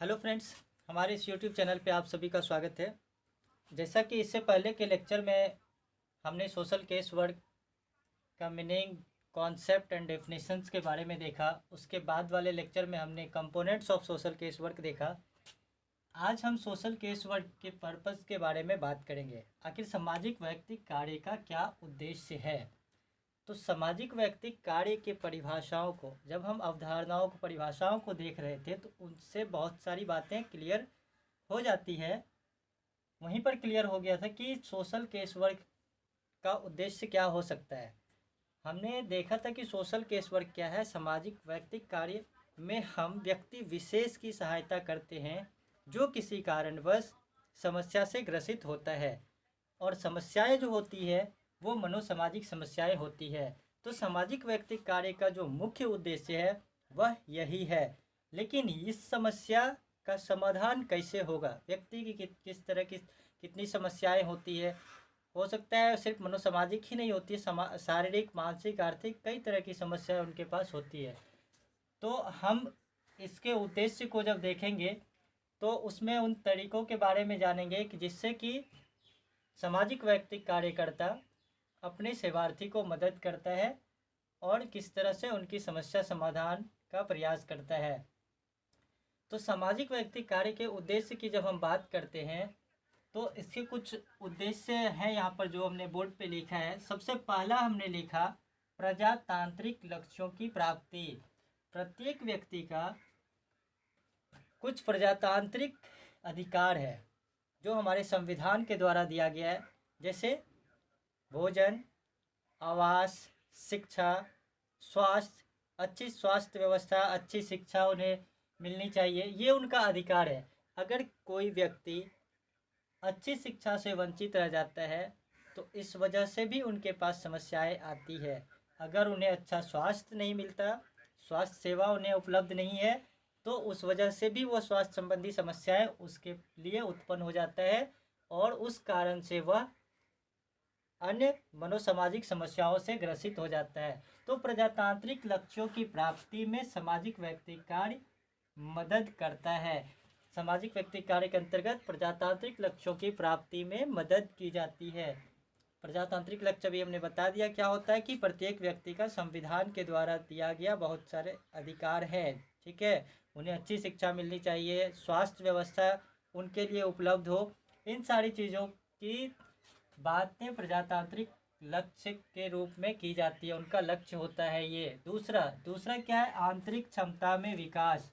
Hello friends, हमारे इस YouTube channel पे आप सभी का स्वागत है। जैसा कि इससे पहले के लेक्चर में हमने सोशल केस वर्क का मीनिंग, कॉन्सेप्ट एंड डेफिनेशंस के बारे में देखा। उसके बाद वाले लेक्चर में हमने components of social case work देखा। आज हम सोशल केस वर्क के पर्पस के बारे में बात करेंगे। आखिर सामाजिक वैयक्तिक कार्य का क्या उद्देश्य है। तो सामाजिक वैयक्तिक कार्य के परिभाषाओं को, जब हम अवधारणाओं को, परिभाषाओं को देख रहे थे तो उनसे बहुत सारी बातें क्लियर हो जाती है। वहीं पर क्लियर हो गया था कि सोशल केस वर्क का उद्देश्य क्या हो सकता है। हमने देखा था कि सोशल केस वर्क क्या है। सामाजिक वैयक्तिक कार्य में हम व्यक्ति विशेष की सहायता करते हैं जो किसी कारणवश समस्या से ग्रसित होता है, और समस्याएं जो होती है वो मनोसामाजिक समस्याएं होती है। तो सामाजिक वैयक्तिक कार्य का जो मुख्य उद्देश्य है वह यही है। लेकिन इस समस्या का समाधान कैसे होगा, व्यक्ति की किस तरह की कितनी समस्याएं होती है। हो सकता है सिर्फ मनोसामाजिक ही नहीं होती है, शारीरिक, मानसिक, आर्थिक कई तरह की समस्याएं उनके पास होती है। तो हम इसके उद्देश्य को जब देखेंगे तो उसमें उन तरीकों के बारे में जानेंगे कि जिससे कि सामाजिक वैयक्तिक कार्यकर्ता अपने सेवार्थी को मदद करता है और किस तरह से उनकी समस्या समाधान का प्रयास करता है। तो सामाजिक वैयक्तिक कार्य के उद्देश्य की जब हम बात करते हैं तो इसके कुछ उद्देश्य हैं यहाँ पर जो हमने बोर्ड पे लिखा है। सबसे पहला हमने लिखा प्रजातांत्रिक लक्ष्यों की प्राप्ति। प्रत्येक व्यक्ति का कुछ प्रजातांत्रिक अधिकार है जो हमारे संविधान के द्वारा दिया गया है, जैसे भोजन, आवास, शिक्षा, स्वास्थ्य, अच्छी स्वास्थ्य व्यवस्था, अच्छी शिक्षा उन्हें मिलनी चाहिए, ये उनका अधिकार है। अगर कोई व्यक्ति अच्छी शिक्षा से वंचित रह जाता है तो इस वजह से भी उनके पास समस्याएं आती है। अगर उन्हें अच्छा स्वास्थ्य नहीं मिलता, स्वास्थ्य सेवा उन्हें उपलब्ध नहीं है, तो उस वजह से भी वो स्वास्थ्य संबंधी समस्याएं उसके लिए उत्पन्न हो जाता है और उस कारण से वह अन्य मनोसामाजिक समस्याओं से ग्रसित हो जाता है। तो प्रजातांत्रिक लक्ष्यों की प्राप्ति में सामाजिक वैयक्तिक कार्य मदद करता है। सामाजिक वैयक्तिक कार्य के अंतर्गत प्रजातांत्रिक लक्ष्यों की प्राप्ति में मदद की जाती है। प्रजातांत्रिक लक्ष्य भी हमने बता दिया क्या होता है कि प्रत्येक व्यक्ति का संविधान के द्वारा दिया गया बहुत सारे अधिकार है। ठीक है, उन्हें अच्छी शिक्षा मिलनी चाहिए, स्वास्थ्य व्यवस्था उनके लिए उपलब्ध हो, इन सारी चीज़ों की बातें प्रजातांत्रिक लक्ष्य के रूप में की जाती है। उनका लक्ष्य होता है ये। दूसरा क्या है, आंतरिक क्षमता में विकास।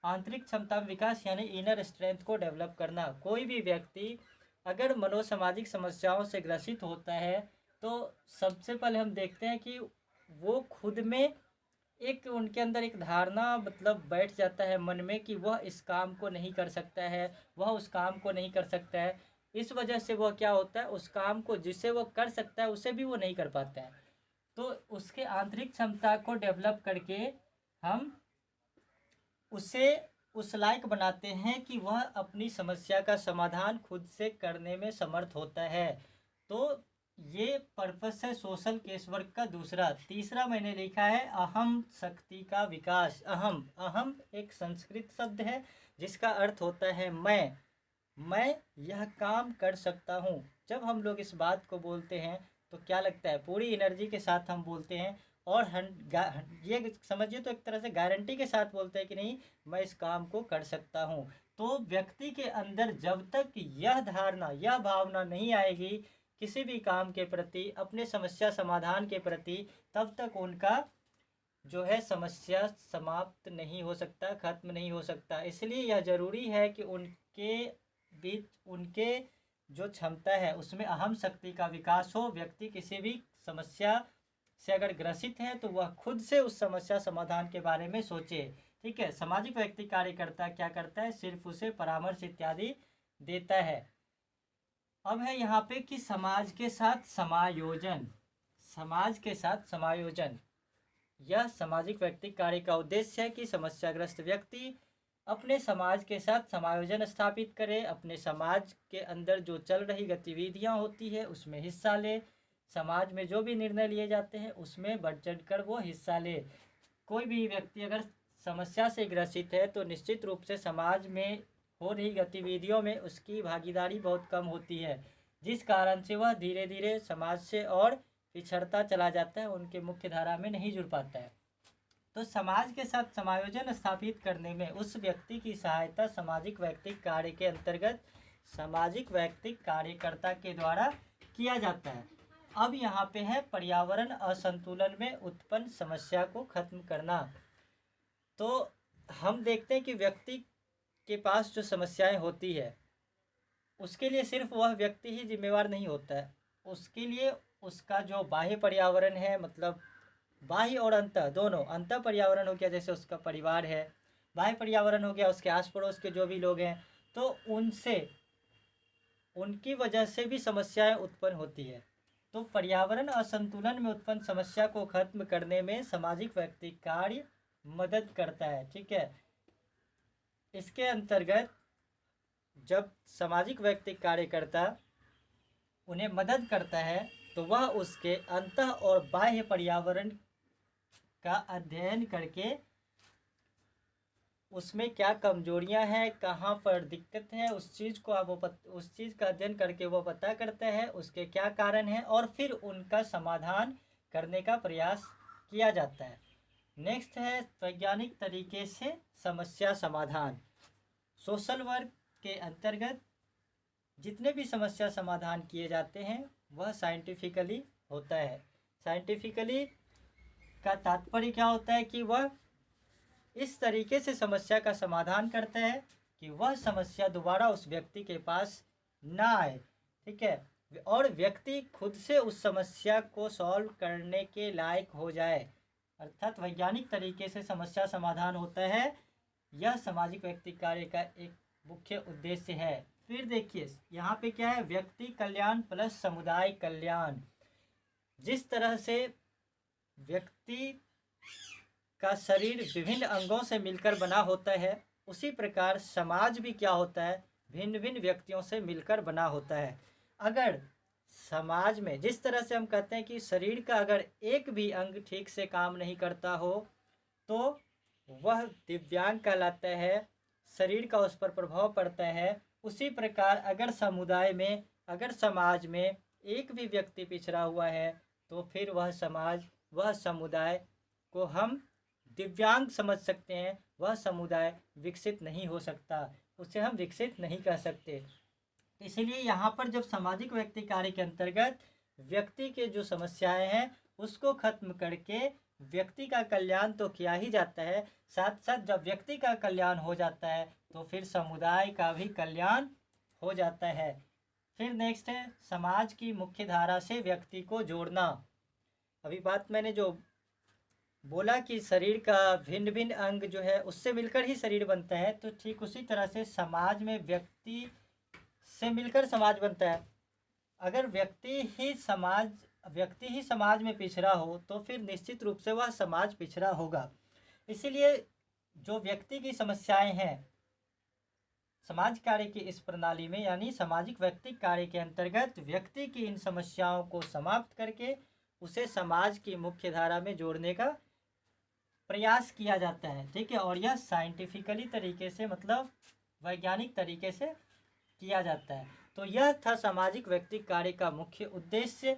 आंतरिक क्षमता में विकास यानी इनर स्ट्रेंथ को डेवलप करना। कोई भी व्यक्ति अगर मनोसामाजिक समस्याओं से ग्रसित होता है तो सबसे पहले हम देखते हैं कि वो खुद में एक, उनके अंदर एक धारणा मतलब बैठ जाता है मन में कि वह इस काम को नहीं कर सकता है, वह उस काम को नहीं कर सकता है। इस वजह से वह क्या होता है, उस काम को जिसे वह कर सकता है उसे भी वो नहीं कर पाता है। तो उसके आंतरिक क्षमता को डेवलप करके हम उसे उस लायक बनाते हैं कि वह अपनी समस्या का समाधान खुद से करने में समर्थ होता है। तो ये पर्पस है सोशल केस वर्क का। तीसरा मैंने लिखा है अहम शक्ति का विकास। अहम एक संस्कृत शब्द है जिसका अर्थ होता है मैं यह काम कर सकता हूँ। जब हम लोग इस बात को बोलते हैं तो क्या लगता है, पूरी एनर्जी के साथ हम बोलते हैं और ये समझिए तो एक तरह से गारंटी के साथ बोलते हैं कि नहीं, मैं इस काम को कर सकता हूँ। तो व्यक्ति के अंदर जब तक यह धारणा, यह भावना नहीं आएगी किसी भी काम के प्रति, अपने समस्या समाधान के प्रति, तब तक उनका जो है समस्या समाप्त नहीं हो सकता, खत्म नहीं हो सकता। इसलिए यह ज़रूरी है कि उनके बीच, उनके जो क्षमता है उसमें अहम शक्ति का विकास हो। व्यक्ति किसी भी समस्या से अगर ग्रसित है तो वह खुद से उस समस्या समाधान के बारे में सोचे। ठीक है, सामाजिक व्यक्ति कार्यकर्ता क्या करता है, सिर्फ उसे परामर्श इत्यादि देता है। अब है यहाँ पे कि समाज के साथ समायोजन। समाज के साथ समायोजन, यह सामाजिक व्यक्ति कार्य का उद्देश्य है कि समस्याग्रस्त व्यक्ति अपने समाज के साथ समायोजन स्थापित करे, अपने समाज के अंदर जो चल रही गतिविधियां होती है उसमें हिस्सा ले, समाज में जो भी निर्णय लिए जाते हैं उसमें बढ़ चढ़ कर वो हिस्सा ले। कोई भी व्यक्ति अगर समस्या से ग्रसित है तो निश्चित रूप से समाज में हो रही गतिविधियों में उसकी भागीदारी बहुत कम होती है, जिस कारण से वह धीरे धीरे समाज से और पिछड़ता चला जाता है, उनके मुख्य धारा में नहीं जुड़ पाता है। तो समाज के साथ समायोजन स्थापित करने में उस व्यक्ति की सहायता सामाजिक व्यक्तिक कार्य के अंतर्गत सामाजिक व्यक्तिक कार्यकर्ता के द्वारा किया जाता है। अब यहाँ पे है पर्यावरण असंतुलन में उत्पन्न समस्या को खत्म करना। तो हम देखते हैं कि व्यक्ति के पास जो समस्याएं होती है उसके लिए सिर्फ वह व्यक्ति ही जिम्मेवार नहीं होता है, उसके लिए उसका जो बाह्य पर्यावरण है, मतलब बाह्य और अंतः दोनों, अंतः पर्यावरण हो गया जैसे उसका परिवार है, बाह्य पर्यावरण हो गया उसके आस पड़ोस के जो भी लोग हैं, तो उनसे उनकी वजह से भी समस्याएं उत्पन्न होती है। तो पर्यावरण असंतुलन में उत्पन्न समस्या को खत्म करने में सामाजिक व्यक्ति कार्य मदद करता है। ठीक है, इसके अंतर्गत जब सामाजिक व्यक्ति कार्यकर्ता उन्हें मदद करता है तो वह उसके अंतः और बाह्य पर्यावरण का अध्ययन करके उसमें क्या कमजोरियां हैं, कहाँ पर दिक्कत है, उस चीज़ का अध्ययन करके वो पता करता है उसके क्या कारण हैं और फिर उनका समाधान करने का प्रयास किया जाता है। नेक्स्ट है वैज्ञानिक तरीके से समस्या समाधान। सोशल वर्क के अंतर्गत जितने भी समस्या समाधान किए जाते हैं वह साइंटिफिकली होता है। साइंटिफिकली का तात्पर्य क्या होता है कि वह इस तरीके से समस्या का समाधान करता है कि वह समस्या दोबारा उस व्यक्ति के पास ना आए। ठीक है, और व्यक्ति खुद से उस समस्या को सॉल्व करने के लायक हो जाए, अर्थात वैज्ञानिक तरीके से समस्या समाधान होता है। यह सामाजिक व्यक्ति कार्य का एक मुख्य उद्देश्य है। फिर देखिए यहाँ पे क्या है, व्यक्ति कल्याण प्लस समुदाय कल्याण। जिस तरह से व्यक्ति का शरीर विभिन्न अंगों से मिलकर बना होता है, उसी प्रकार समाज भी क्या होता है, भिन्न भिन्न व्यक्तियों से मिलकर बना होता है। अगर समाज में जिस तरह से हम कहते हैं कि शरीर का अगर एक भी अंग ठीक से काम नहीं करता हो तो वह दिव्यांग कहलाता है, शरीर का उस पर प्रभाव पड़ता है। उसी प्रकार अगर समुदाय में, अगर समाज में एक भी व्यक्ति पिछड़ा हुआ है तो फिर वह समाज, वह समुदाय को हम दिव्यांग समझ सकते हैं, वह समुदाय विकसित नहीं हो सकता, उसे हम विकसित नहीं कह सकते। इसलिए यहाँ पर जब सामाजिक व्यक्ति कार्य के अंतर्गत व्यक्ति के जो समस्याएं हैं उसको खत्म करके व्यक्ति का कल्याण तो किया ही जाता है, साथ साथ जब व्यक्ति का कल्याण हो जाता है तो फिर समुदाय का भी कल्याण हो जाता है। फिर नेक्स्ट है समाज की मुख्य धारा से व्यक्ति को जोड़ना। अभी बात मैंने जो बोला कि शरीर का भिन्न भिन्न अंग जो है उससे मिलकर ही शरीर बनता है, तो ठीक उसी तरह से समाज में व्यक्ति से मिलकर समाज बनता है। अगर व्यक्ति ही समाज में पिछड़ा हो तो फिर निश्चित रूप से वह समाज पिछड़ा होगा। इसीलिए जो व्यक्ति की समस्याएं हैं समाज कार्य की इस प्रणाली में, यानी सामाजिक व्यक्ति कार्य के अंतर्गत व्यक्ति की इन समस्याओं को समाप्त करके उसे समाज की मुख्य धारा में जोड़ने का प्रयास किया जाता है। ठीक है, और यह साइंटिफिकली तरीके से, मतलब वैज्ञानिक तरीके से किया जाता है। तो यह था सामाजिक व्यक्ति कार्य का मुख्य उद्देश्य,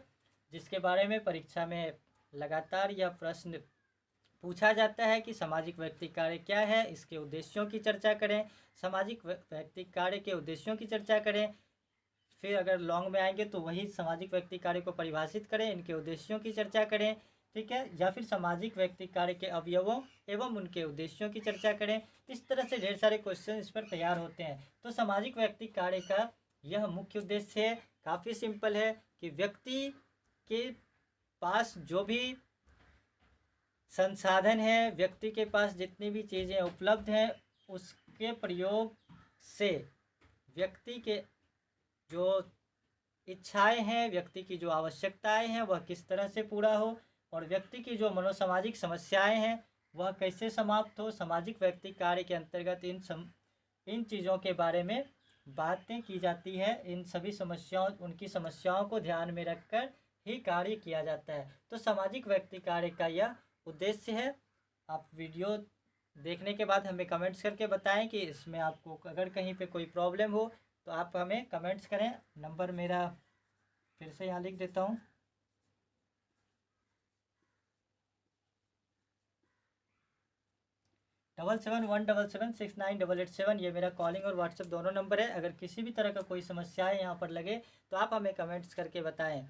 जिसके बारे में परीक्षा में लगातार यह प्रश्न पूछा जाता है कि सामाजिक व्यक्ति कार्य क्या है, इसके उद्देश्यों की चर्चा करें, सामाजिक व्यक्ति कार्य के उद्देश्यों की चर्चा करें। फिर अगर लॉन्ग में आएंगे तो वही सामाजिक व्यक्ति कार्य को परिभाषित करें, इनके उद्देश्यों की चर्चा करें। ठीक है, या फिर सामाजिक व्यक्ति कार्य के अवयवों एवं उनके उद्देश्यों की चर्चा करें। इस तरह से ढेर सारे क्वेश्चन इस पर तैयार होते हैं। तो सामाजिक व्यक्ति कार्य का यह मुख्य उद्देश्य है, काफ़ी सिंपल है कि व्यक्ति के पास जो भी संसाधन है, व्यक्ति के पास जितनी भी चीज़ें उपलब्ध हैं, उसके प्रयोग से व्यक्ति के जो इच्छाएं हैं, व्यक्ति की जो आवश्यकताएं हैं वह किस तरह से पूरा हो, और व्यक्ति की जो मनोसामाजिक समस्याएं हैं वह कैसे समाप्त हो। सामाजिक व्यक्ति कार्य के अंतर्गत इन चीज़ों के बारे में बातें की जाती है। इन सभी समस्याओं, उनकी समस्याओं को ध्यान में रखकर ही कार्य किया जाता है। तो सामाजिक व्यक्ति कार्य का यह उद्देश्य है। आप वीडियो देखने के बाद हमें कमेंट्स करके बताएं कि इसमें आपको अगर कहीं पे कोई प्रॉब्लम हो तो आप हमें कमेंट्स करें। नंबर मेरा फिर से यहाँ लिख देता हूँ, 7717769887। ये मेरा कॉलिंग और व्हाट्सएप दोनों नंबर है। अगर किसी भी तरह का कोई समस्या है यहाँ पर लगे तो आप हमें कमेंट्स करके बताएं।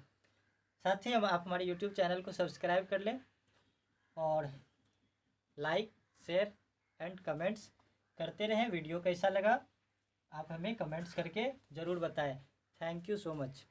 साथ ही आप हमारे यूट्यूब चैनल को सब्सक्राइब कर लें और लाइक शेयर एंड कमेंट्स करते रहें। वीडियो कैसा लगा आप हमें कमेंट्स करके ज़रूर बताएं। Thank you so much.